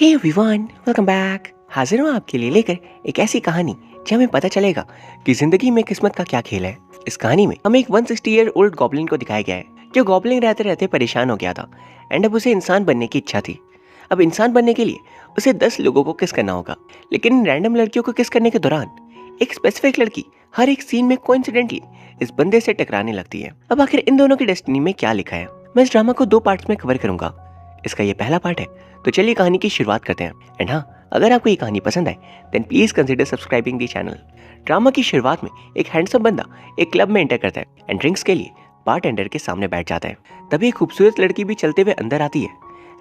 Hey everyone, welcome back. हाजिर हूँ आपके लिए लेकर एक ऐसी कहानी जहाँ हमें पता चलेगा कि जिंदगी में किस्मत का क्या खेल है। इस कहानी में हमें एक 160 ईयर ओल्ड गॉब्लिन को दिखाया गया है जो गॉब्लिन रहते रहते परेशान हो गया था एंड अब उसे इंसान बनने की इच्छा थी। अब इंसान बनने के लिए उसे 10 लोगों को किस करना होगा, लेकिन इन रैंडम लड़कियों को किस करने के दौरान एक स्पेसिफिक लड़की हर एक सीन में कोइंसिडेंटली इस बंदे से टकराने लगती है। अब आखिर इन दोनों की डेस्टिनी में क्या लिखा है, मैं इस ड्रामा को 2 पार्ट्स में कवर करूंगा। इसका ये पहला पार्ट है, तो चलिए कहानी की शुरुआत करते हैं। एंड हाँ, अगर आपको ये कहानी पसंद आए then please consider subscribing the channel. Drama की शुरुआत में एक हैंडसम बंदा एक क्लब में एंटर करता है एंड ड्रिंक्स के लिए बारटेंडर के सामने बैठ जाता है। तभी एक खूबसूरत लड़की भी चलते हुए अंदर आती है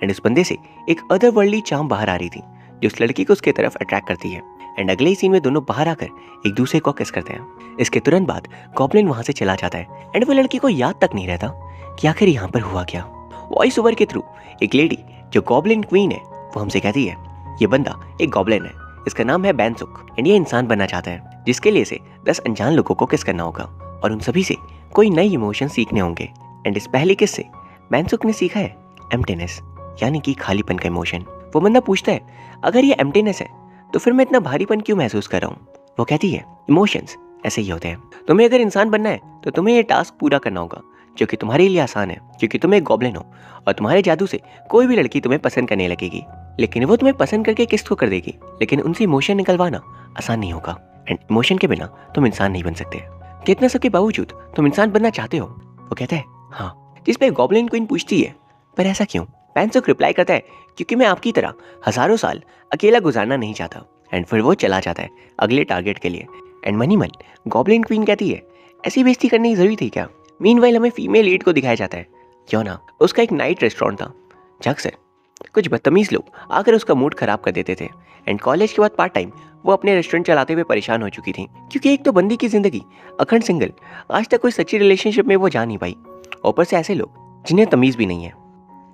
एंड इस बंदे से एक अदरवर्ल्डली चार्म बाहर आ रही थी जो उस लड़की को उसके तरफ अट्रैक्ट करती है। एंड अगले ही सीन में दोनों बाहर आकर एक दूसरे को किस करते हैं। इसके तुरंत बाद गॉब्लिन वहां से चला जाता है एंड वो लड़की को याद तक नहीं रहता कि आखिर यहाँ पर हुआ क्या। वॉइस ओवर के थ्रू एक लेडी जो गॉब्लिन क्वीन है वो हमसे कहती है ये बंदा एक गॉब्लिन है, इसका नाम है बैंसुक एंड ये इंसान बनना चाहता है जिसके लिए इसे 10 अनजान लोगों को किस करना होगा और उन सभी से कोई नई इमोशन सीखने होंगे। एंड इस पहले किस से बैंसुक ने सीखा है एम्प्टीनेस, यानी कि खालीपन का इमोशन। वो बंदा पूछता है अगर ये एम्प्टीनेस है तो फिर मैं इतना भारीपन क्यों महसूस कर रहा हूँ। वो कहती है इमोशंस ऐसे ही होते हैं, तुम्हें अगर इंसान बनना है तो तुम्हें ये टास्क पूरा करना होगा जो कि तुम्हारे लिए आसान है क्योंकि तुम एक गॉब्लिन हो और तुम्हारे जादू से कोई भी लड़की तुम्हें पसंद करने लगेगी, लेकिन वो तुम्हें पसंद करके किस को कर देगी, लेकिन उनसे इमोशन निकलवाना आसान नहीं होगा एंड इमोशन के बिना तुम इंसान नहीं बन सकते। कितना सबके बावजूद तुम इंसान बनना चाहते हो। वो कहता है हाँ, जिस पे गॉब्लिन क्वीन पूछती है पर ऐसा क्यों। बैंसुक रिप्लाई करता है क्योंकि मैं आपकी तरह हजारों साल अकेला गुजारना नहीं चाहता। एंड फिर वो चला जाता है अगले टारगेट के लिए। एंड मनी मन गॉब्लिन क्वीन कहती है ऐसी बेइज्जती करने की जरूरी थी क्या। मीनवाइल हमें फीमेल लीड को दिखाया जाता है योना। उसका एक नाइट रेस्टोरेंट था जहाँ अक्सर कुछ बदतमीज लोग आकर उसका मूड खराब कर देते थे। एंड कॉलेज के बाद पार्ट टाइम वो अपने रेस्टोरेंट चलाते हुए परेशान हो चुकी थी क्योंकि एक तो बंदी की जिंदगी अखंड सिंगल, आज तक कोई सच्ची रिलेशनशिप में वो जा नहीं पाई, ऊपर से ऐसे लोग जिन्हें तमीज भी नहीं है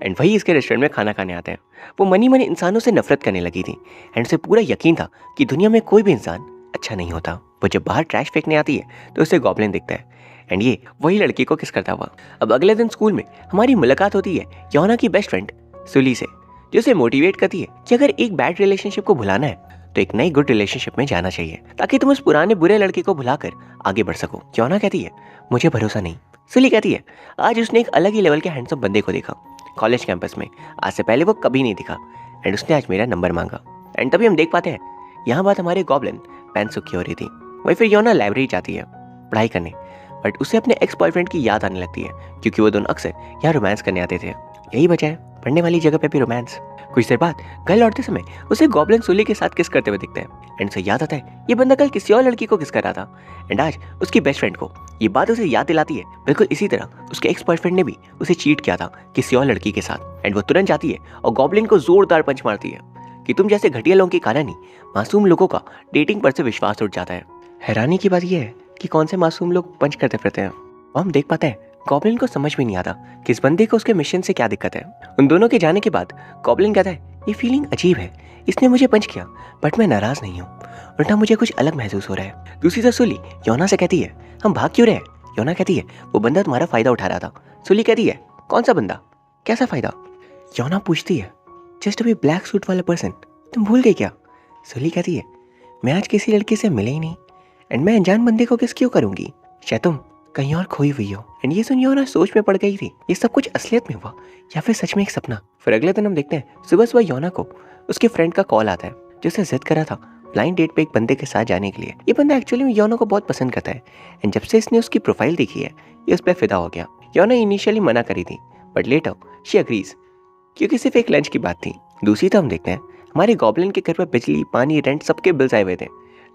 एंड वही इसके रेस्टोरेंट में खाना खाने आते हैं। वो मनी मन इंसानों से नफरत करने लगी थी एंड उसे पूरा यकीन था कि दुनिया में कोई भी इंसान अच्छा नहीं होता। वो जब बाहर ट्रैश फेंकने आती है तो उसे गॉब्लिन दिखता है एंड ये वही लड़की को किस करता हुआ। अब अगले दिन स्कूल में हमारी मुलाकात होती है योना की बेस्ट फ्रेंड सुली से, जो उसे मोटिवेट करती है कि अगर एक बैड रिलेशनशिप को भुलाना है तो एक नई गुड रिलेशनशिप में जाना चाहिए ताकि तुम उस पुराने बुरे लड़के को भुलाकर आगे बढ़ सको। योना कहती है मुझे भरोसा नहीं। सुली कहती है आज उसने एक अलग ही लेवल के हैंडसम बंदे को देखा कॉलेज कैंपस में, आज से पहले वो कभी नहीं दिखा एंड उसने आज मेरा नंबर मांगा। एंड तभी हम देख पाते हैं यहाँ बात हमारे गॉब्लिन बैंसुक की हो रही थी। वही फिर योना लाइब्रेरी जाती है पढ़ाई करने, बट उसे अपने एक्स बॉयफ्रेंड की याद आने लगती है क्योंकि वो दोनों अक्सर यहाँ रोमांस करने आते थे। यही वजह है पढ़ने वाली जगह पे भी रोमांस। कुछ देर बाद घर लौटते समय उसे गॉब्लिन सुली के साथ किस करते हुए दिखता है एंड उसे याद आता है ये बंदा कल किसी और लड़की को किस कर रहा था एंड आज उसकी बेस्ट फ्रेंड को ये बात उसे याद दिलाती है बिल्कुल इसी तरह उसके एक्स बॉयफ्रेंड ने भी उसे चीट किया था किसी और लड़की के साथ। एंड वो तुरंत जाती है और गॉब्लिन को जोरदार पंच मारती है कि तुम जैसे घटिया लोगों के कारण ही मासूम लोगों का डेटिंग पर से विश्वास उठ जाता है। हैरानी की बात यह है कि कौन से मासूम लोग पंच करते फिरते हैं। और हम देख पाते हैं गॉब्लिन को समझ में नहीं आता कि इस बंदे को उसके मिशन से क्या दिक्कत है। उन दोनों के जाने के बाद गॉब्लिन कहता है ये फीलिंग अजीब है, इसने मुझे पंच किया बट मैं नाराज नहीं हूँ, उल्टा मुझे कुछ अलग महसूस हो रहा है। दूसरी तरफ सुली योना से कहती है हम भाग क्यों रहे। योना कहती है वो बंदा तुम्हारा फायदा उठा रहा था। सुली कहती है कौन सा बंदा, कैसा फायदा। योना पूछती है जस्ट अभी ब्लैक सूट वाला पर्सन, तुम भूल गई क्या। सुली कहती है मैं आज किसी लड़के से मिले ही नहीं एंड मैं अनजान बंदे को किस क्यों करूंगी, शायद तुम कहीं और खोई हुई हो। एंड ये सुन योना सोच में पड़ गई थी ये सब कुछ असलियत में हुआ या फिर सच में एक सपना। फिर अगले दिन हम देखते हैं सुबह सुबह योना को उसके फ्रेंड का कॉल आता है जो उसे जिद कर रहा था ब्लाइंड डेट पे एक बंदे के साथ जाने के लिए। ये बंदा एक्चुअली में योना को बहुत पसंद करता है एंड जब से इसने उसकी प्रोफाइल देखी है ये उस पर फिदा हो गया। योना इनिशियली मना करी थी बट लेटर शी अग्रीज क्योंकि सिर्फ एक लंच की बात थी। दूसरी तरफ हम देखते हैं हमारे गॉब्लिन के घर पर बिजली पानी रेंट सबके बिल्स आए हुए थे,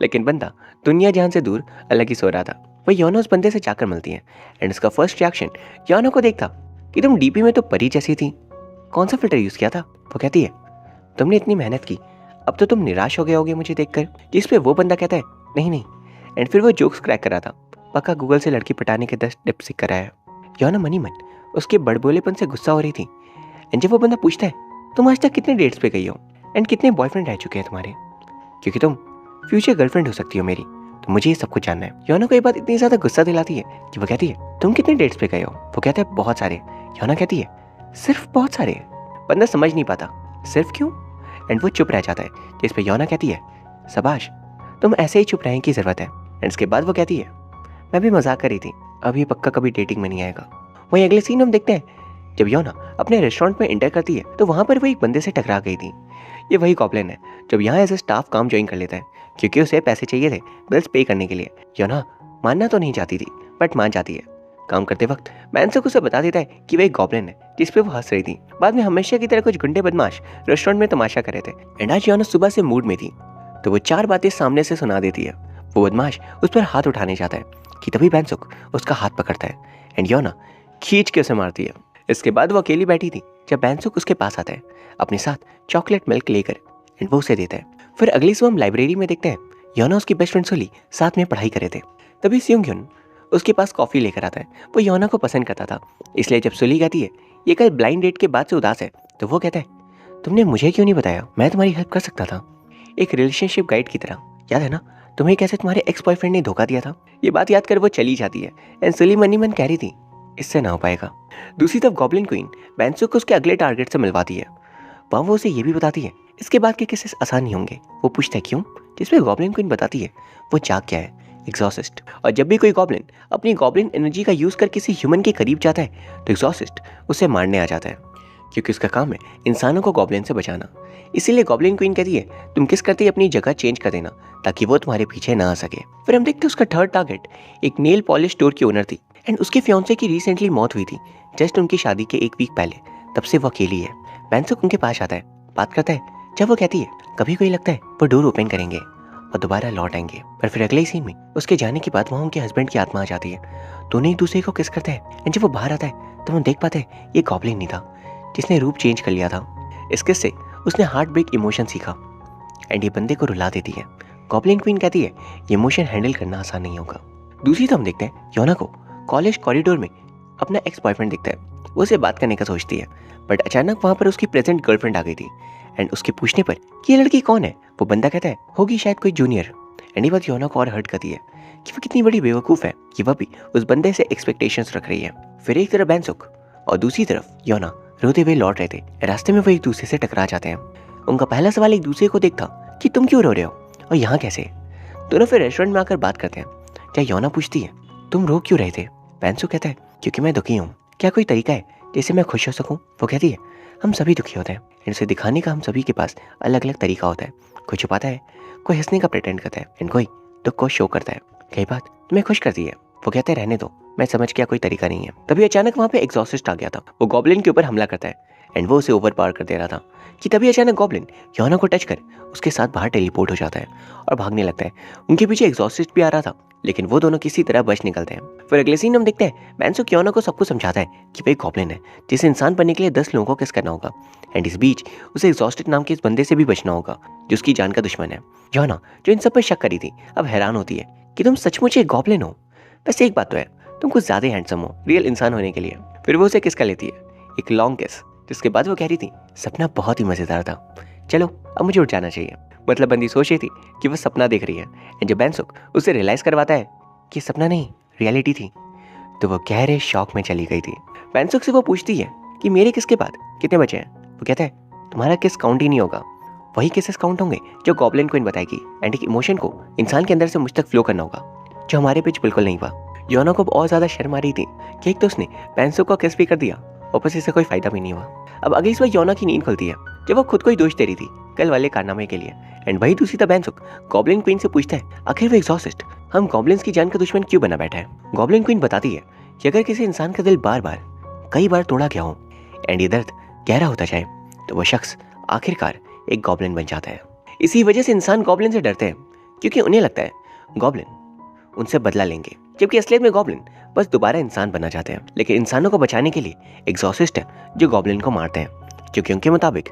लेकिन बंदा दुनिया जहां से दूर अलग ही सो रहा था। वह योना उस बंदे से जाकर मिलती है एंड उसका फर्स्ट रिएक्शन योना को देखता कि तुम डीपी में तो परी जैसी थी, कौन सा फिल्टर यूज किया था। वो कहती है तुमने इतनी मेहनत की अब तो तुम निराश हो गए होगे मुझे देखकर, जिस पे वो बंदा कहता है नहीं नहीं। एंड फिर वो जोक्स क्रैक कर रहा था पक्का गूगल से लड़की पटाने के 10 टिप्स सीख कर आया। योना मनी मन उसके बड़बोलेपन से गुस्सा हो रही थी एंड जब वो बंदा पूछता है तुम आज तक कितने डेट्स पे गई हो एंड कितने बॉयफ्रेंड रह चुके हैं तुम्हारे, क्योंकि तुम फ्यूचर गर्लफ्रेंड हो सकती हो मेरी, तो मुझे ये सब कुछ जानना है। योना को ये बात इतनी ज्यादा गुस्सा दिलाती है कि वो कहती है तुम कितने डेट्स पे गए हो। वो कहता है बहुत सारे। योना कहती है सिर्फ बहुत सारे। बंदा समझ नहीं पाता सिर्फ क्यों एंड वो चुप रह जाता है, जिस पे योना कहती है शाबाश, तुम ऐसे ही चुप रहने की जरूरत है। एंड इसके बाद वो कहती है मैं भी मजाक कर रही थी, अब ये पक्का कभी डेटिंग में नहीं आएगा। वहीं अगले सीन हम देखते हैं जब योना अपने रेस्टोरेंट में एंटर करती है तो वहां पर वो एक बंदे से टकरा गई थी। ये वही गॉब्लिन है जब यहाँ एज ए स्टाफ काम ज्वाइन कर लेता है, क्योंकि उसे पैसे चाहिए थे बिल्स पे करने के लिए। योना मानना तो नहीं चाहती थी बट मान जाती है। काम करते वक्त मैनसुक उसे बता देता है कि वह एक गॉब्लिन है जिस पे वो हंस रही थी। बाद में हमेशा की तरह कुछ गुंडे बदमाश रेस्टोरेंट में तमाशा कर रहे थे एंड आज योना सुबह से मूड में थी तो वो 4 बातें सामने से सुना देती है। वो बदमाश उस पर हाथ उठाने जाता है कि तभी मैनसुक उसका हाथ पकड़ता है एंड योना खींच के उसे मारती है। इसके बाद वो अकेली बैठी थी जब मैनसुक उसके पास आता है अपने साथ चॉकलेट मिल्क लेकर एंड वो उसे देता है। फिर अगली सुबह हम लाइब्रेरी में देखते हैं योना उसकी बेस्ट फ्रेंड सुली साथ में पढ़ाई कर रहे थे। तभी सियोंग्युन उसके पास कॉफी लेकर आता है। वो योना को पसंद करता था, इसलिए जब सुली कहती है ये कल ब्लाइंड डेट के बाद से उदास है तो वो कहता है तुमने मुझे क्यों नहीं बताया, मैं तुम्हारी हेल्प कर सकता था, एक रिलेशनशिप गाइड की तरह। याद है ना तुम्हें कैसे तुम्हारे एक्स बॉयफ्रेंड ने धोखा दिया था। ये बात याद कर वो चली जाती है एंड सुली मन ही मन कह रही थी इससे ना हो पाएगा। दूसरी तरफ गॉब्लिन क्वीन मैनसुक को उसके अगले टारगेट से मिलवाती है। वहाँ वो उसे ये भी बताती है इसके बाद के केसेस आसान नहीं होंगे। वो पूछता है क्यों, जिसपे गॉब्लिन क्वीन बताती है वो चाक क्या है, एग्जॉसिस्ट। और जब भी कोई गॉब्लिन अपनी गॉब्लिन एनर्जी का यूज कर किसी ह्यूमन के करीब जाता है तो एग्जॉसिस्ट उसे मारने आ जाता है, क्योंकि उसका काम है इंसानों को गॉब्लिन से बचाना। इसीलिए गॉब्लिन क्वीन कहती है तुम किस करते ही अपनी जगह चेंज कर देना ताकि वो तुम्हारे पीछे ना आ सके। फिर हम देखते उसका थर्ड टारगेट एक नेल पॉलिश स्टोर की ओनर थी एंड उसके फियांसे की रिसेंटली मौत हुई थी जस्ट उनकी शादी के 1 वीक पहले। तब से वो अकेली है। मैनसुक उनके पास आता है, बात करता है। जब वो कहती है कभी कोई लगता है वो डोर ओपन करेंगे और दोबारा लौट आएंगे। पर फिर अगले सीन में उसके जाने के बाद वहाँ उनके हस्बैंड की आत्मा आ जाती है। दोनों एक दूसरे को किस करते हैं एंड जब वो बाहर आता है तो हम देख पाते हैं ये गॉब्लिन नहीं था जिसने रूप चेंज कर लिया था। इस किस से उसने हार्ट ब्रेक इमोशन सीखा एंड ये बंदे को रुला देती है। गॉब्लिन क्वीन कहती है ये इमोशन हैंडल करना आसान नहीं होगा। दूसरी तो हम देखते हैं योना को कॉलेज कॉरिडोर में अपना एक्स बॉयफ्रेंड दिखता है। वो उसे बात करने का सोचती है बट अचानक वहाँ पर उसकी प्रेजेंट गर्लफ्रेंड आ गई थी एंड उसके पूछने पर कि ये लड़की कौन है, वो बंदा कहता है होगी शायद कोई जूनियर। एंड ये बात योना को और हर्ट करती है कि वो कितनी बड़ी बेवकूफ़ है कि वह भी उस बंदे से एक्सपेक्टेशंस रख रही है। फिर एक तरफ मैनसुक और दूसरी तरफ योना रोते हुए लौट रहे थे। रास्ते में वो एक दूसरे से टकरा जाते हैं। उनका पहला सवाल एक दूसरे को देखता कि तुम क्यों रो रहे हो और यहाँ कैसे। दोनों फिर रेस्टोरेंट में आकर बात करते हैं। क्या योना पूछती है तुम रो क्यों रहे थे। मैनसुक कहता है क्योंकि मैं दुखी हूँ, क्या कोई तरीका है जिससे मैं खुश हो सकूँ। वो कहती है हम सभी दुखी होते हैं एंड उसे दिखाने का हम सभी के पास अलग अलग तरीका होता है। कोई छुपाता है, कोई हंसने का प्रिटेंड करता है एंड कोई दुख को शो करता है। कई बात तुम्हें खुश करती है। वो कहते हैं रहने दो, मैं समझ गया कोई तरीका नहीं है। तभी अचानक वहाँ पे एग्जॉसिस्ट आ गया था। वो गॉब्लिन के ऊपर हमला करता है एंड वो उसे ओवर पावर कर दे रहा था कि तभी अचानक गॉब्लिन योना को टच कर उसके साथ बाहर टेलीपोर्ट हो जाता है और भागने लगता है। उनके पीछे एग्जॉसिस्ट भी आ रहा था लेकिन वो दोनों किसी तरह बच निकलते हैं। फिर अगले सीन हम देखते हैं मैनसुक योना को सब कुछ समझाता है कि वह गॉब्लिन है जिसे इंसान बनने के लिए 10 लोगों को किस करना होगा एंड इस बीच उसे एग्जॉस्टेड नाम के इस बंदे से भी बचना होगा जो उसकी जान का दुश्मन है। योना जो इन सब पर शक करी थी अब हैरान होती है कि तुम सचमुच एक गॉब्लिन हो। वैसे एक बात तो है, तुम कुछ ज्यादा हैंडसम हो रियल इंसान होने के लिए। फिर वो उसे किस कर लेती है, एक लॉन्ग किस, जिसके बाद वो कह रही थी सपना बहुत ही मजेदार था, चलो अब मुझे उठ जाना चाहिए। मतलब बंदी सोच रही थी कि वो सपना देख रही है एंड जब मैनसुक उसे रियलाइज करवाता है कि सपना नहीं रियलिटी थी तो वो गहरे शौक में चली गई थी। मैनसुक से वो पूछती है कि मेरे किस के बाद कितने बचे हैं। वो कहता है तुम्हारा किस काउंट ही नहीं होगा, वही किसेस काउंट होंगे जो गॉब्लिन क्वीन बताएगी एंड एक इमोशन को इंसान के अंदर से मुझ तक फ्लो करना होगा जो हमारे बीच बिल्कुल नहीं हुआ। योना को और ज्यादा शर्म आ रही थी कि एक तो उसने मैनसुक को किस भी कर दिया, ऊपर से इससे कोई फायदा भी नहीं हुआ। अब अगली सुबह योना की नींद खुलती है जब वो खुद को ही दोष दे रही थी कल वाले कारनामे के लिए एंड वही दूसरी तरफ मैनसुक गॉब्लिन क्वीन से पूछता है आखिर वो एग्जॉसिस्ट हम गॉब्लिन्स की जान का दुश्मन क्यों बना बैठा है। गॉब्लिन क्वीन बताती है कि अगर किसी इंसान का दिल बार बार कई बार तोड़ा गया हो एंड ये दर्द गहरा होता जाए तो वो शख्स आखिरकार एक गॉब्लिन बन जाता है। इसी वजह से इंसान गॉब्लिन से डरते हैं क्योंकि उन्हें लगता है गॉब्लिन उनसे बदला लेंगे, जबकि असलियत में गॉब्लिन बस दोबारा इंसान बनना चाहते हैं। लेकिन इंसानों को बचाने के लिए एग्जॉसिस्ट है जो गॉब्लिन को मारते हैं, क्योंकि उनके मुताबिक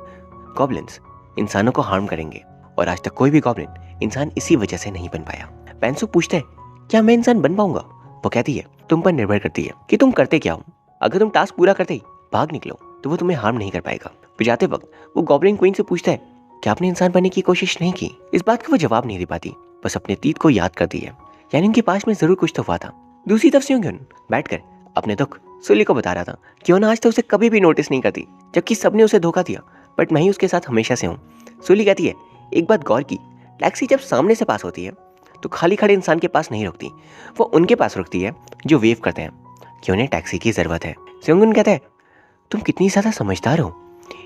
गॉब्लिन्स इंसानों को हार्म करेंगे और आज तक कोई भी गॉब्लिन इंसान इसी वजह से नहीं बन पाया। मैनसुक पूछते हैं क्या मैं इंसान बन पाऊंगा। वो कहती है तुम पर निर्भर करती है कि तुम करते क्या हो। अगर तुम टास्क पूरा करते ही भाग निकलो तो वो तुम्हें हार्म नहीं कर पाएगा। फिर जाते वक्त वो गॉब्लिन क्वीन से पूछता है क्या आपने इंसान बनने की कोशिश नहीं की। इस बात का वो जवाब नहीं दे पाती, बस अपने तीत को याद करती है, यानी उनके पास में जरूर कुछ तो हुआ था। दूसरी तरफ सियोंग्युन बैठकर अपने दुख सुली को बता रहा था कि वो आज तक उसे कभी भी नोटिस नहीं करती, जबकि सबने उसे धोखा दिया बट मैं ही उसके साथ हमेशा से हूँ। सूली कहती है, एक बात गौर की, टैक्सी जब सामने से पास होती है तो खाली खड़े इंसान के पास नहीं रुकती, वो उनके पास रुकती है जो वेव करते हैं कि उन्हें टैक्सी की जरूरत है। सेयोंगुन कहता है, तुम कितनी ज्यादा समझदार हो,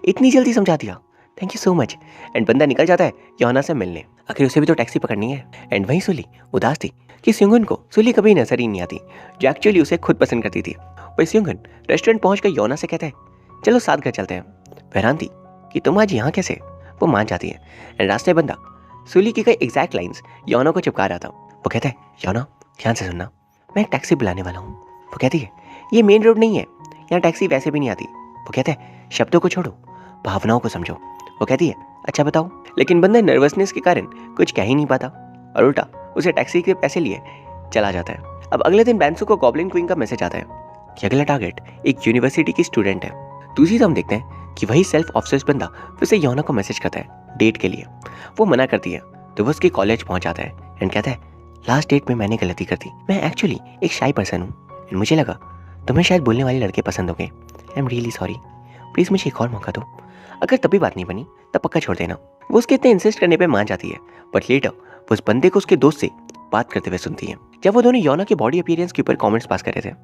इतनी जल्दी समझा दिया, thank you so much. And बंदा निकल जाता है योना से मिलने, आखिर उसे भी तो टैक्सी पकड़नी है। एंड वहीं सूली उदास थी कि सेयोंगुन को सूली कभी नजर ही नहीं आती, जो एक्चुअली उसे खुद पसंद करती थी। वही सेयोंगुन रेस्टोरेंट पहुंचकर योना से कहता है, चलो साथ घर चलते हैं। हैरान थी कि तुम आज यहाँ कैसे, वो मान जाती है। एंड रास्ते बंदा सूली की कई एग्जैक्ट लाइंस योना को चिपका रहा था। वो कहता है, योना ध्यान से सुनना, मैं एक टैक्सी बुलाने वाला हूँ। वो कहती है, ये मेन रोड नहीं है, यहाँ टैक्सी वैसे भी नहीं आती। वो कहता है, शब्दों को छोड़ो, भावनाओं को समझो। वो कहती है, अच्छा बताओ। लेकिन बंदा नर्वसनेस के कारण कुछ कह ही नहीं पाता और उल्टा उसे टैक्सी के पैसे लिए चला जाता है। अब अगले दिन बैंसू को गॉब्लिन क्वीन का मैसेज आता है कि अगला टारगेट एक यूनिवर्सिटी की स्टूडेंट है। दूसरी तरफ हम देखते हैं कि वही सेल्फ ऑब्सेस्ड बंदा फिर से योना को मैसेज करता है डेट के लिए। वो मना करती है तो वो उसके कॉलेज पहुंच जाता है एंड कहता है, लास्ट डेट में मैंने गलती कर दी, मैं एक्चुअली एक शाई पर्सन हूँ एंड मुझे लगा तुम्हें शायद बोलने वाले लड़के पसंद होंगे, I am really sorry, please मुझे एक और मौका दो, अगर तभी बात नहीं बनी तब पक्का छोड़ देना। वो उसके इतने इंसिस्ट करने पे मान जाती है, बट लेटर वो उस बंदे को उसके दोस्त से बात करते हुए सुनती है, जब वो दोनों योना के बॉडी अपीयरेंस के ऊपर कमेंट्स पास कर रहे थे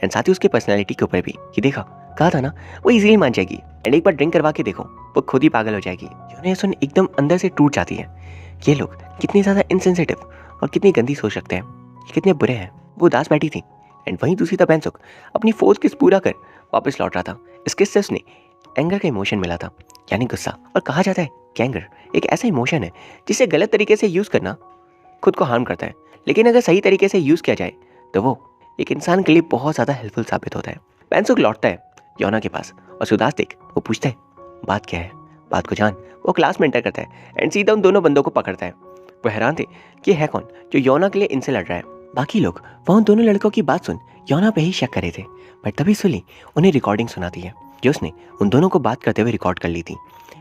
एंड साथ ही उसके पर्सनैलिटी के ऊपर भी, कि देखा कहा था ना वो इजीली मान जाएगी एंड एक बार ड्रिंक करवा के देखो वो खुद ही पागल हो जाएगी। योना ये सुन एकदम अंदर से टूट जाती है, ये लोग कितनी ज्यादा इनसेंसिटिव और कितनी गंदी सोच रखते हैं, ये कितने बुरे हैं। वो उदास बैठी थी एंड वहीं दूसरी तरफ बैंसुक अपनी फोर्थ किस पूरा कर वापस लौट रहा था। इस किस से उसने एंगर का इमोशन मिला था, यानी गुस्सा। और कहा जाता है कि एंगर एक ऐसा इमोशन है जिसे गलत तरीके से यूज करना खुद को हार्म करता है, लेकिन अगर सही तरीके से यूज किया जाए तो वो एक इंसान के लिए बहुत ज्यादा हेल्पफुल साबित होता है। बैंसुक लौटता है योना के पास और उदास देख वो पूछता है, बात क्या है, बात को जान। वो क्लास में एंटर करता है एंड सीधा उन दोनों बंदों को पकड़ता है। वो हैरान थे कि है कौन जो योना के लिए इनसे लड़ रहा है। बाकी लोग वहाँ उन दोनों लड़कों की बात सुन योना पे ही शक कर रहे थे, बट तभी सुली उन्हें रिकॉर्डिंग सुनाती है जो उसने उन दोनों को बात करते हुए रिकॉर्ड कर ली थी।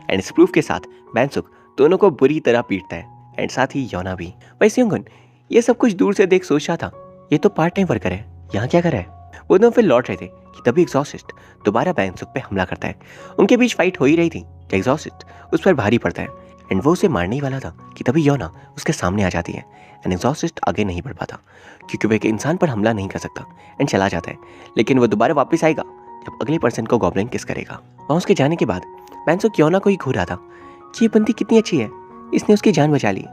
एंड इस प्रूफ के साथ बैंसुक दोनों को बुरी तरह पीटता है एंड साथ ही योना भी। वही सेयोंगुन ये सब कुछ दूर से देख सोच रहा था, ये तो पार्ट टाइम वर्कर है, यहाँ क्या कर रहा है। वो दोनों फिर लौट रहे थे कि तभी एग्जॉस्टिस्ट दोबारा बैंसुक पे हमला करता है। उनके बीच फाइट हो ही रही थी कि एग्जॉस्टिस्ट उस पर भारी पड़ता है एंड वो उसे मारने ही वाला था कि तभी योना उसके सामने आ जाती है एंड एग्जॉस्टिस्ट आगे नहीं बढ़ पाता क्योंकि वो एक इंसान पर हमला नहीं कर सकता एंड चला जाता है। लेकिन वो दोबारा वापस आएगा जब अगले पर्सन को गॉब्लिन किस करेगा। वहाँ उसके जाने के बाद बैंसुक योना को ही घूर रहा था कि ये बंदी कितनी अच्छी है, इसने उसकी जान बचा ली।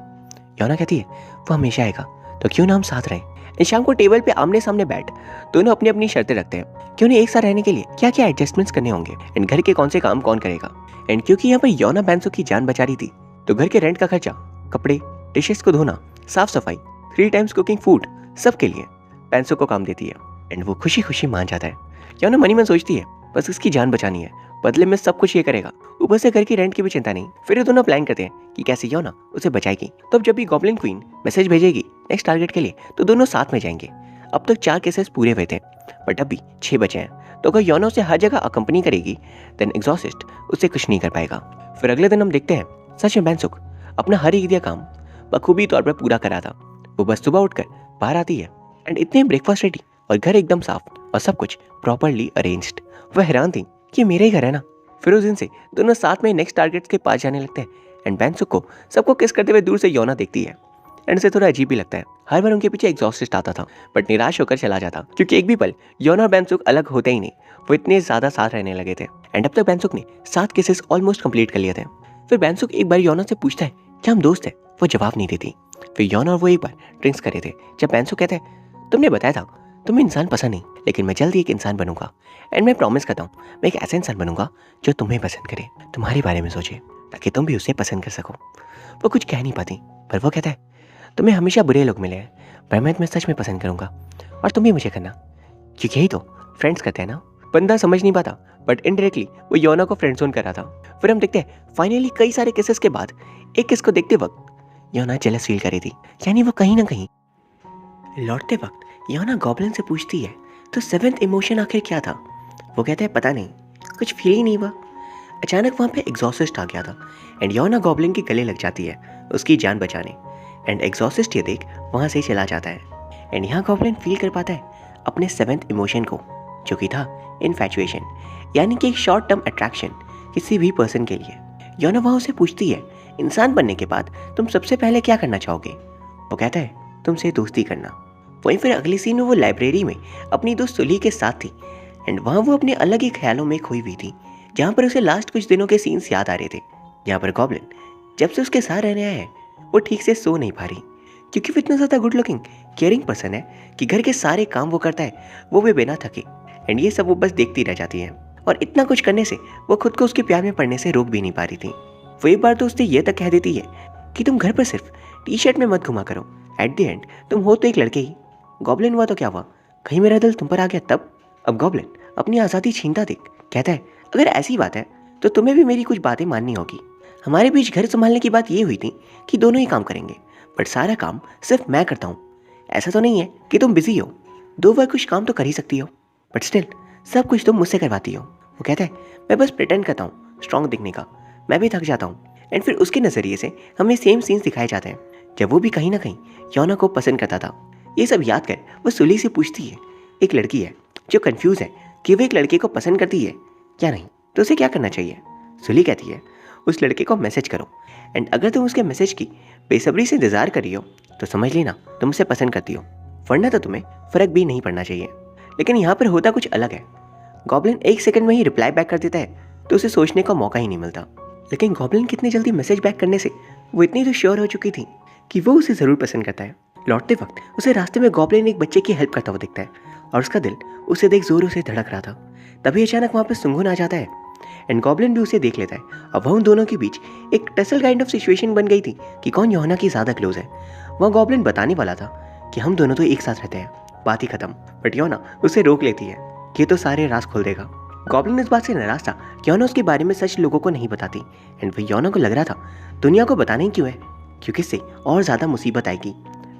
योना कहती है वो हमेशा आएगा तो क्यों ना हम साथ रहें। शाम को टेबल पे आमने सामने बैठ दोनों अपनी अपनी शर्तें रखते हैं कि उन्हें एक साथ रहने के लिए क्या क्या एडजस्टमेंट्स करने होंगे एंड घर के कौन से काम कौन करेगा। एंड क्योंकि यहाँ पर योना बैंसुक की जान बचा रही थी तो घर के रेंट का खर्चा, कपड़े, डिशेस को धोना, साफ सफाई, 3 टाइम्स कुकिंग फूड सबके लिए बैंसुक को काम देती है एंड वो खुशी खुशी मान जाता है। योना मनी में सोचती है बस इसकी जान बचानी है, बदले में सब कुछ ये करेगा, ऊपर से घर की रेंट की भी चिंता नहीं। फिर ये दोनों प्लान करते हैं कि कैसे योना उसे बचाएगी। तो अब जब भी गॉब्लिन क्वीन मैसेज भेजेगी नेक्स्ट टारगेट के लिए तो दोनों साथ में जाएंगे। अब तक 4 केसेस पूरे हुए थे बट अब भी 6 बचे हैं, तो अगर योना उसे हर जगह अकम्पनी करेगी देन एग्जॉस्टिस्ट उससे कुछ नहीं कर पाएगा। फिर अगले दिन हम देखते हैं सच में बैंसुक अपना हर एक दिया काम बखूबी तौर पर पूरा करा था। वो बस सुबह उठकर बाहर आती है एंड इतने ब्रेकफास्ट रेडी और घर एकदम साफ और सब कुछ प्रॉपरली अरेंज्ड। वह हैरान थी कि मेरा ही घर है ना। फिर उस दिन से दोनों साथ में नेक्स्ट टारगेट्स के पास जाने लगते हैं एंड बैंसुक को सबको किस करते हुए दूर से योना देखती है एंड उसे थोड़ा अजीब भी लगता है। हर बार उनके पीछे एग्जॉस्टिस्ट आता था बट निराश होकर चला जाता क्योंकि एक भी पल योना और बैंसुक अलग होते ही नहीं, वो इतने ज्यादा साथ रहने लगे थे। एंड अब तक बैंसुक ने 7 केसेस ऑलमोस्ट कंप्लीट कर लिए थे। फिर बैंसुक एक बार योना से पूछता है क्या हम दोस्त हैं, वो जवाब नहीं देती। फिर योना और वो एक बार ड्रिंक्स करे थे जब बैंसुक कहता है तुमने बताया था तुम्हें इंसान पसंद नहीं, लेकिन मैं जल्दी एक इंसान बनूंगा एंड मैं प्रॉमिस करता हूँ मैं एक ऐसा इंसान बनूंगा जो तुम्हें पसंद करे, तुम्हारे बारे में सोचे ताकि तुम भी उसे पसंद कर सको। वो कुछ कह नहीं पाती पर वो कहता है तुम्हें हमेशा बुरे लोग मिले हैं पर मैं तुम्हें सच में पसंद करूंगा और तुम भी मुझे करना, क्योंकि यही तो फ्रेंड्स करते हैं ना। बंदा समझ नहीं पाता बट इनडायरेक्टली वो योना को फ्रेंड जोन कर रहा था। फिर हम देखते हैं फाइनली कई सारे केसेस के बाद एक किस को देखते वक्त योना जेलस फील कर रही थी, यानी वो कहीं ना कहीं लौटते वक्त योना गॉब्लिन से पूछती है तो 7th इमोशन आखिर क्या था। वो कहता है पता नहीं, कुछ फील ही नहीं हुआ। अचानक वहाँ पे एग्जॉस्टिस्ट आ गया था एंड योना गॉब्लिन के गले लग जाती है उसकी जान बचाने एंड एग्जॉस्टिस्ट ये देख वहाँ से चला जाता है। एंड यहाँ गॉब्लिन फील कर पाता है अपने 7th इमोशन को जो कि था इन्फैचुएशन, यानी कि एक शॉर्ट टर्म अट्रैक्शन किसी भी पर्सन के लिए। योना वहाँ उसे पूछती है, इंसान बनने के बाद तुम सबसे पहले क्या करना चाहोगे? वो कहता है, तुमसे दोस्ती करना। वहीं फिर अगली सीन में वो लाइब्रेरी में अपनी दोस्त सुली के साथ थी एंड वहाँ वो अपने अलग ही ख्यालों में खोई हुई थी, जहाँ पर उसे लास्ट कुछ दिनों के सीन्स याद आ रहे थे, जहाँ पर गॉब्लिन जब से उसके साथ रहने आया है वो ठीक से सो नहीं पा रही, क्योंकि वो इतना ज़्यादा गुड लुकिंग केयरिंग पर्सन है कि घर के सारे काम वो करता है, वो भी बिना थके, एंड ये सब वो बस देखती रह जाती है। और इतना कुछ करने से वो खुद को उसके प्यार में पड़ने से रोक भी नहीं पा रही थी। वो एक बार तो उससे ये तक कह देती है कि तुम घर पर सिर्फ टी शर्ट में मत घुमा करो, एट द एंड तुम हो तो एक लड़के ही। गॉब्लिन हुआ तो क्या हुआ, कहीं मेरा दिल तुम पर आ गया तब? अब गॉब्लिन अपनी आज़ादी छीनता देख कहता है, अगर ऐसी बात है तो तुम्हें भी मेरी कुछ बातें माननी होगी। हमारे बीच घर संभालने की बात ये हुई थी कि दोनों ही काम करेंगे, बट सारा काम सिर्फ मैं करता हूँ। ऐसा तो नहीं है कि तुम बिजी हो, दो बार कुछ काम तो कर ही सकती हो, बट स्टिल सब कुछ तुम मुझसे करवाती हो। वो कहता है, मैं बस प्रिटेंड करता हूँ स्ट्रांग दिखने का, मैं भी थक जाता हूँ। एंड फिर उसके नज़रिए से हमें सेम सीन्स दिखाए जाते हैं जब वो भी कहीं ना कहीं योना को पसंद करता था। ये सब याद कर वो सुली से पूछती है, एक लड़की है जो कंफ्यूज है कि वो एक लड़के को पसंद करती है क्या नहीं, तो उसे क्या करना चाहिए? सुली कहती है, उस लड़के को मैसेज करो, एंड अगर तुम उसके मैसेज की बेसब्री से इंतजार कर रही हो तो समझ लेना तुम उसे पसंद करती हो, वरना तो तुम्हें फ़र्क भी नहीं पड़ना चाहिए। लेकिन यहाँ पर होता कुछ अलग है। गॉब्लिन 1 सेकंड में ही रिप्लाई बैक कर देता है तो उसे सोचने का मौका ही नहीं मिलता। लेकिन गॉब्लिन कितनी जल्दी मैसेज बैक करने से वो इतनी तो श्योर हो चुकी थी कि वो उसे ज़रूर पसंद करता है। लौटते वक्त उसे रास्ते में गॉब्लिन एक बच्चे की हेल्प करता हुआ दिखता है और उसका दिल उसे देख जोरों से धड़क रहा था। तभी अचानक वहाँ पर सुंगुन आ जाता है एंड गॉब्लिन भी उसे देख लेता है और वह उन दोनों के बीच एक टसल काइंड ऑफ सिचुएशन बन गई थी कि कौन योना की ज़्यादा क्लोज है। वह गॉब्लिन बताने वाला था कि हम दोनों तो एक साथ रहते हैं, बात ही खत्म, बट योना उसे रोक लेती है कि तो सारे राज खोल देगा। गॉब्लिन इस बात से नाराज था कि योना उसके बारे में सच लोगों को नहीं बताती, एंड वह योना को लग रहा था दुनिया को बताने ही क्यों है, क्योंकि इससे और ज़्यादा मुसीबत आएगी,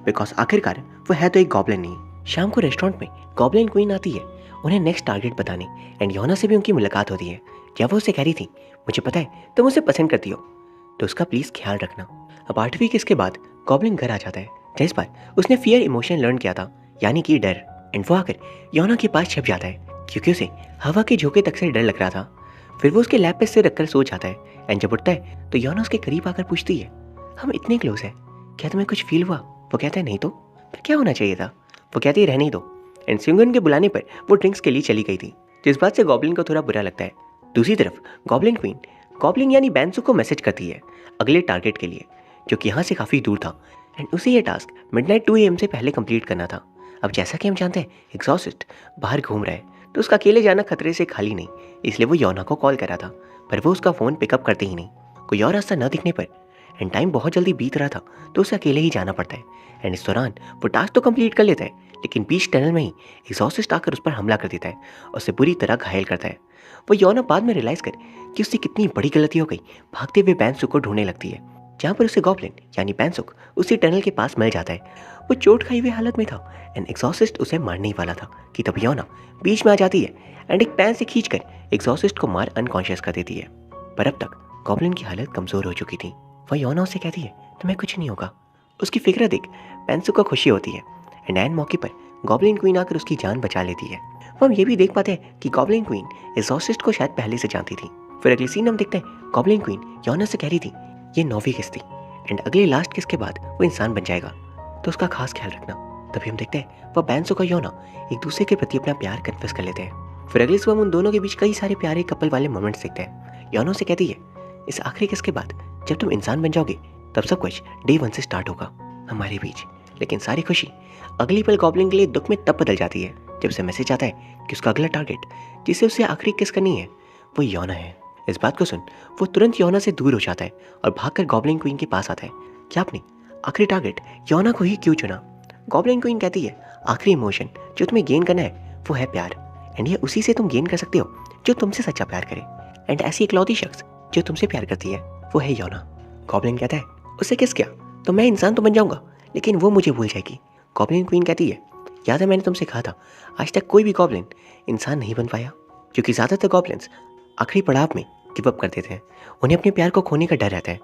बिकॉज आखिरकार वो है तो एक गॉब्लिन नहीं। शाम को रेस्टोरेंट में गॉब्लिन क्वीन आती है उन्हें नेक्स्ट टारगेट बताने, एंड योना से भी उनकी मुलाकात होती है जब वो उसे कह रही थी, मुझे पता है तुम उसे पसंद करती हो तो उसका प्लीज़ ख्याल रखना। अब 8वीं किस के बाद गॉब्लिन घर आ जाता है, जिस पर उसने फियर इमोशन लर्न किया था, यानी कि डर, एंड वो आकर योना के पास छिप जाता है क्योंकि उसे हवा के झोंके तक से डर लग रहा था। फिर वो उसके लैप पे सिर रखकर सो जाता है एंड जब उठता है तो योना उसके करीब आकर पूछती है, हम इतने क्लोज हैं, क्या तुम्हें कुछ फील हुआ? वो कहता है नहीं तो फिर क्या होना चाहिए था? वो कहती है रहने ही दो, एंड सिंगन के बुलाने पर वो ड्रिंक्स के लिए चली गई थी, जिस बात से गॉब्लिन को थोड़ा बुरा लगता है। दूसरी तरफ गॉब्लिन क्वीन गॉब्लिन यानी बैंसू को मैसेज करती है अगले टारगेट के लिए, जो कि यहाँ से काफ़ी दूर था, एंड उसे ये टास्क मिडनाइट 2 AM से पहले कंप्लीट करना था। अब जैसा कि हम जानते हैं एग्जॉस्टेड बाहर घूम रहा है तो उसका अकेले जाना खतरे से खाली नहीं, इसलिए वो योना को कॉल करा था, पर वो उसका फ़ोन पिकअप करते ही नहीं। कोई और रास्ता न दिखने पर एंड टाइम बहुत जल्दी बीत रहा था तो उसे अकेले ही जाना पड़ता है, एंड इस दौरान वो टास्क तो कंप्लीट कर लेता है, लेकिन बीच टनल में ही एग्जॉस्टेड आकर उस पर हमला कर देता है और उसे बुरी तरह घायल करता है। वो योना बाद में रियलाइज़ कर कि उससे कितनी बड़ी गलती हो गई, भागते हुए बैंसुक को ढूंढने लगती है, जहाँ पर उसे गॉब्लिन यानी बैंसुक उसी टनल के पास मिल जाता है। वो चोट खाई हुई हालत में था एंड एग्जॉस्टिस्ट उसे मारने ही वाला था कि तब योना बीच में आ जाती है एंड एक पैन से खींचकर एग्जॉस्टिस्ट को मार अनकॉन्शियस कर देती है। पर अब तक गॉब्लिन की हालत कमज़ोर हो चुकी थी। वह योना उसे कहती है, तुम्हें कुछ नहीं होगा। उसकी फिक्र देख बैंसुक को खुशी होती है एंड एन मौके पर गॉब्लिन क्वीन आकर उसकी जान बचा लेती है। वो हम ये भी देख पाते हैं कि गॉब्लिन क्वीन एग्जॉस्टिस्ट को शायद पहले से जानती थी। फिर अगली सीन हम देखते हैं गॉब्लिन क्वीन योना से कह रही थी ये 9वीं किस थी एंड अगली लास्ट किस के बाद वो इंसान बन जाएगा, तो उसका खास ख्याल रखना। तभी हम देखते हैं वह बैंसुक और योना एक दूसरे के प्रति अपना प्यार कन्फेस कर लेते हैं। फिर अगली सुबह हम उन दोनों के बीच कई सारे प्यारे कपल वाले मोमेंट्स देखते हैं। योना से कहती है, इस आखिरी किस के बाद जब तुम इंसान बन जाओगे तब सब कुछ डे 1 से स्टार्ट होगा हमारे बीच। लेकिन सारी खुशी अगली पल गॉब्लिन के लिए दुख में तब बदल जाती है जब उसे मैसेज आता है कि उसका अगला टारगेट जिसे उसे आखिरी किस करनी है वो योना है। इस बात को सुन वो तुरंत योना से दूर हो जाता है और भागकर गॉब्लिन क्वीन के पास आता है कि आपने आखिरी टारगेट योना को ही क्यों चुना? गॉब्लिन क्वीन कहती है, आखिरी इमोशन जो तुम्हें गेन करना है वो है प्यार, एंड ये उसी से तुम गेन कर सकते हो जो तुमसे सच्चा प्यार करे, एंड ऐसी इकलौती शख्स जो तुमसे प्यार करती है वो है योना। गॉब्लिन कहता है, उससे किस क्या तो मैं इंसान तो बन जाऊंगा लेकिन वो मुझे भूल जाएगी। गॉब्लिन क्वीन कहती है, याद है मैंने तुमसे कहा था आज तक कोई भी गॉब्लिन इंसान नहीं बन पाया, क्योंकि ज़्यादातर गॉब्लिन्स आखिरी पड़ाव में गिव अप कर देते हैं, उन्हें अपने प्यार को खोने का डर रहता है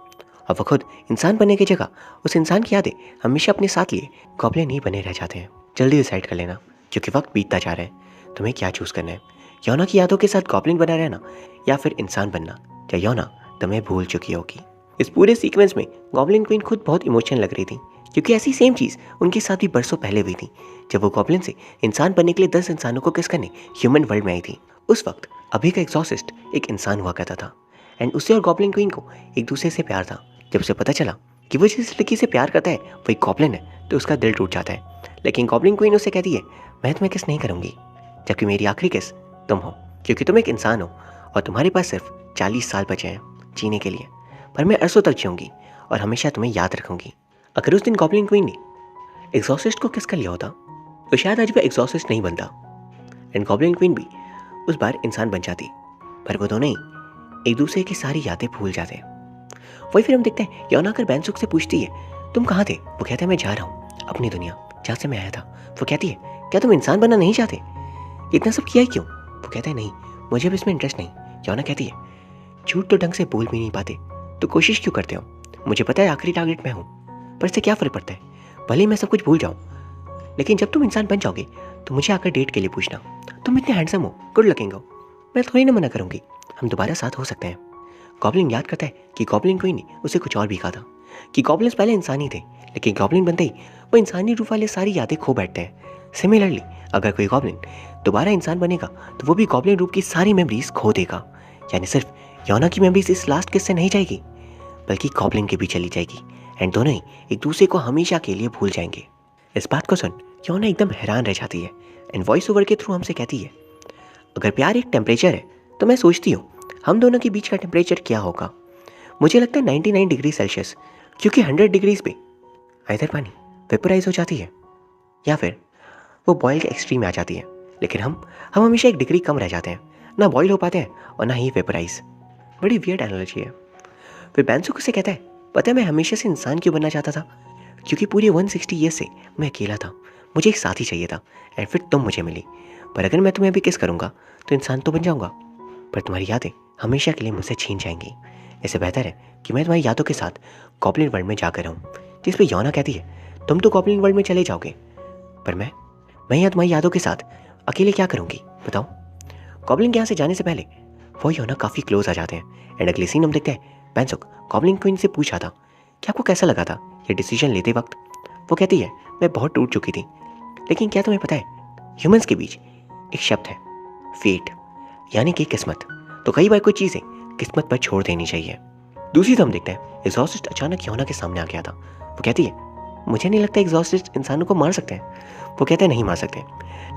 और वह खुद इंसान बनने की जगह उस इंसान की यादें हमेशा अपने साथ लिए गॉब्लिन ही बने रह जाते हैं। जल्दी डिसाइड कर लेना क्योंकि वक्त बीतता जा रहा है, तुम्हें क्या चूज़ करना है, योना की यादों के साथ गॉब्लिन बना रहना या फिर इंसान बनना, या योना तुम्हें भूल चुकी होगी। इस पूरे सीक्वेंस में गॉब्लिन क्वीन खुद बहुत इमोशनल लग रही थी, क्योंकि ऐसी सेम चीज़ उनके साथ भी बरसों पहले हुई थी, जब वो गॉब्लिन से इंसान बनने के लिए 10 इंसानों को किस करने ह्यूमन वर्ल्ड में आई थी। उस वक्त अभी का एग्जॉसिस्ट एक इंसान हुआ करता था, एंड उससे और गॉब्लिन क्वीन को एक दूसरे से प्यार था। जब उसे पता चला कि वो जिस लड़की से प्यार करता है वही गॉब्लिन है, तो उसका दिल टूट जाता है। लेकिन गॉब्लिन क्वीन उसे कहती है, मैं तुम्हें किस नहीं करूंगी, जबकि मेरी आखिरी किस तुम हो, क्योंकि तुम एक इंसान हो और तुम्हारे पास सिर्फ 40 साल बचे हैं जीने के लिए, पर मैं अरसों तक जीऊंगी और हमेशा तुम्हें याद रखूंगी। अगर उस दिन गॉब्लिन क्वीन ने एग्जॉसिस्ट को किस कर लिया होता, तो शायद आज भी एग्जॉसिस्ट नहीं बनता, एंड गॉब्लिन क्वीन भी उस बार इंसान बन जाती, पर वो दोनों ही एक दूसरे की सारी यादें भूल जाते हैं। वही फिर हम देखते हैं योना आकर बैंसुक से पूछती है, तुम कहाँ थे? वो कहता है, मैं जा रहा हूँ अपनी दुनिया जहाँ से मैं आया था। वो कहती है, क्या तुम इंसान बनना नहीं चाहते? इतना सब किया ही क्यों? वो कहता है, नहीं, मुझे अब इसमें इंटरेस्ट नहीं। योना कहती है, झूठ तो ढंग से बोल भी नहीं पाते तो कोशिश क्यों करते हो? मुझे पता है आखिरी टारगेट मैं हूँ, पर इससे क्या फर्क पड़ता है, भले ही मैं सब कुछ भूल जाऊँ, लेकिन जब तुम इंसान बन जाओगे तो मुझे आकर डेट के लिए पूछना। तुम इतने हैंडसम हो, गुड लुकिंग हो, मैं थोड़ी ना मना करूँगी, हम दोबारा साथ हो सकते हैं। गॉब्लिन याद करता है कि गॉब्लिन क्वीन ने उसे कुछ और भी कहा था, कि गॉब्लिन्स पहले इंसान ही थे, लेकिन गॉब्लिन बनते ही वो इंसानी रूप वाले सारी यादें खो बैठते हैं। सिमिलरली अगर कोई गॉब्लिन दोबारा इंसान बनेगा तो वो भी गॉब्लिन रूप की सारी मेमोरीज खो देगा, यानी सिर्फ योना की मेमोरीज इस लास्ट किस से नहीं जाएगी, बल्कि गॉब्लिन की भी चली जाएगी, एंड दोनों ही एक दूसरे को हमेशा के लिए भूल जाएंगे। इस बात को सुन योना एकदम हैरान रह जाती है, एंड वॉइस ओवर के थ्रू हमसे कहती है, अगर प्यार एक टेम्परेचर है तो मैं सोचती हूँ हम दोनों के बीच का टेम्परेचर क्या होगा। मुझे लगता है 99 डिग्री सेल्सियस, क्योंकि 100 डिग्रीज पे इधर पानी वेपराइज हो जाती है या फिर वो बॉयल के एक्सट्रीम में आ जाती है, लेकिन हम हमेशा 1 डिग्री कम रह जाते हैं, ना बॉयल हो पाते हैं और ना ही वेपराइज। बड़ी वियर्ड एनालॉजी है। फिर बैंसुक से कहता है, पता है मैं हमेशा से इंसान क्यों बनना चाहता था, क्योंकि पूरे 160 ईयर्स से मैं अकेला था, मुझे एक साथी चाहिए था, एंड फिर तुम मुझे मिली। पर अगर मैं तुम्हें अभी किस करूँगा तो इंसान तो बन जाऊँगा, पर तुम्हारी यादें हमेशा के लिए मुझसे छीन जाएंगी। इससे बेहतर है कि मैं तुम्हारी यादों के साथ गॉब्लिन वर्ल्ड में जाकर रहूँ। जिस पर योना कहती है, तुम तो गॉब्लिन वर्ल्ड में चले जाओगे, पर मैं यहाँ तुम्हारी यादों के साथ अकेले क्या करूँगी बताओ। गॉब्लिन के यहाँ से जाने से पहले वो योना काफ़ी क्लोज आ जाते हैं, एंड अगले सीन हम देखते हैं बैंसुक गॉब्लिन क्वीन से पूछा था कि आपको कैसा लगा था ये डिसीजन लेते वक्त। वो कहती है, मैं बहुत टूट चुकी थी, लेकिन क्या तुम्हें पता है ह्यूमंस के बीच एक शब्द है फेट, यानी कि किस्मत, तो कई बार कोई चीज़ें किस्मत पर छोड़ देनी चाहिए। दूसरी तरफ हम देखते हैं एग्जॉसिस्ट अचानक योना के सामने आ गया था। वो कहती है, मुझे नहीं लगता एग्जॉसिस्ट इंसानों को मार सकते हैं। वो कहते हैं, नहीं मार सकते,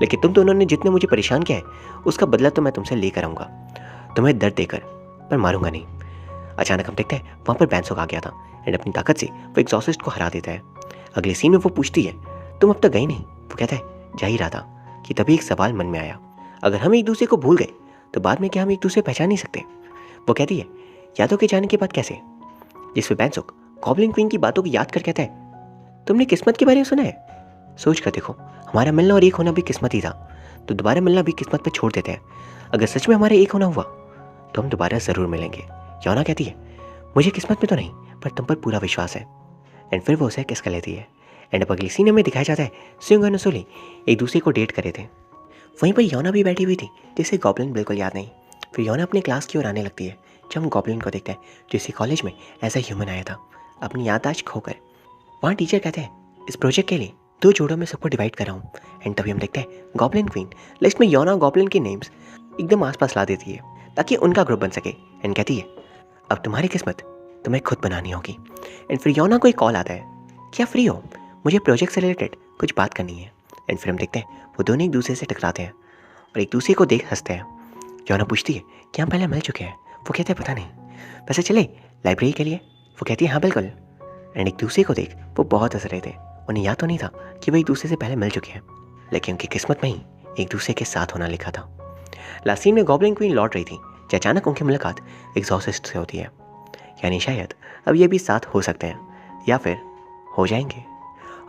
लेकिन तुम दोनों ने जितने मुझे परेशान किया है उसका बदला तो मैं तुमसे लेकर आऊँगा, तुम्हें दर्द देकर, पर मारूंगा नहीं। अचानक हम देखते हैं वहाँ पर बैंसुक आ गया था, एंड अपनी ताकत से वो एग्जॉसिस्ट को हरा देता है। अगले सीन में वो पूछती है, तुम अब तक गई नहीं? वो कहता है, जा ही रहा था, कि तभी एक सवाल मन में आया, अगर हम एक दूसरे को भूल गए तो बाद में क्या हम एक दूसरे पहचान नहीं सकते? वो कहती है, यादों के जाने के बाद कैसे? जिस पे बैंसुक गॉब्लिन क्वीन की बातों को याद कर कहता है, तुमने किस्मत के बारे में सुना है? सोच कर देखो, हमारा मिलना और एक होना भी किस्मत ही था, तो दोबारा मिलना भी किस्मत पर छोड़ देते हैं। अगर सच में हमारा एक होना हुआ तो हम दोबारा ज़रूर मिलेंगे। योना कहती है, मुझे किस्मत में तो नहीं, पर तुम पर पूरा विश्वास है, एंड फिर वो उसे किस कर लेती है। एंड अब अगली सीन में दिखाया जाता है सुयोंग और नसोली एक दूसरे को डेट करे थे। वहीं पर योना भी बैठी हुई थी, जिसे गॉब्लिन बिल्कुल याद नहीं। फिर योना अपने क्लास की ओर आने लगती है, जब हम गॉब्लिन को देखते हैं जो इसी कॉलेज में एज ए ह्यूमन आया था अपनी याददाश्त खोकर। वहाँ टीचर कहते हैं, इस प्रोजेक्ट के लिए 2 जोड़ों में सबको डिवाइड कर रहा हूँ। एंड तभी हम देखते हैं गॉब्लिन क्वीन लिस्ट में योना और गॉब्लिन के नेम्स एकदम आसपास ला देती है ताकि उनका ग्रुप बन सके, एंड कहती है, अब तुम्हारी किस्मत तुम्हें खुद बनानी होगी। एंड फिर योना को एक कॉल आता है, क्या फ्री हो, मुझे प्रोजेक्ट से रिलेटेड कुछ बात करनी है। एंड फिर हम देखते हैं वो दोनों एक दूसरे से टकराते हैं और एक दूसरे को देख हंसते हैं। योना पूछती है, क्या हम पहले मिल चुके हैं? वो कहते हैं, पता नहीं, वैसे चले लाइब्रेरी के लिए? वो कहती है, हाँ बिल्कुल। एंड एक दूसरे को देख वो बहुत हंस रहे थे, उन्हें याद तो नहीं था कि वो एक दूसरे से पहले मिल चुके हैं, लेकिन उनकी किस्मत में ही एक दूसरे के साथ होना लिखा था। लास्ट सीन में गॉब्लिन क्वीन लौट रही थी, जब अचानक उनकी मुलाकात एग्जॉसिस्ट से होती है, यानी शायद अब ये भी साथ हो सकते हैं या फिर हो जाएंगे।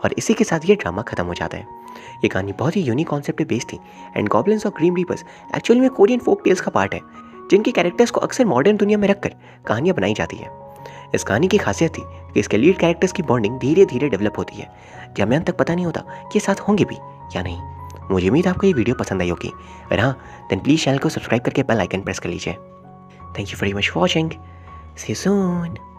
और इसी के साथ ये ड्रामा खत्म हो जाता है। ये कहानी बहुत ही यूनिक कॉन्सेप्ट पे बेस्ड थी, एंड गॉब्लिन्स और ग्रीम रीपर्स एक्चुअली में कोरियन फोक टेल्स का पार्ट है, जिनके कैरेक्टर्स को अक्सर मॉडर्न दुनिया में रखकर कहानियाँ बनाई जाती है। इस कहानी की खासियत थी कि इसके लीड कैरेक्टर्स की बॉन्डिंग धीरे धीरे डेवलप होती है, जब हमें अंत तक पता नहीं होता कि ये साथ होंगे भी या नहीं। मुझे उम्मीद आपको ये वीडियो पसंद आई होगी, अगर हाँ देन प्लीज़ चैनल को सब्सक्राइब करके बेल आइकन प्रेस कर लीजिए। Thank you very much for watching. See you soon.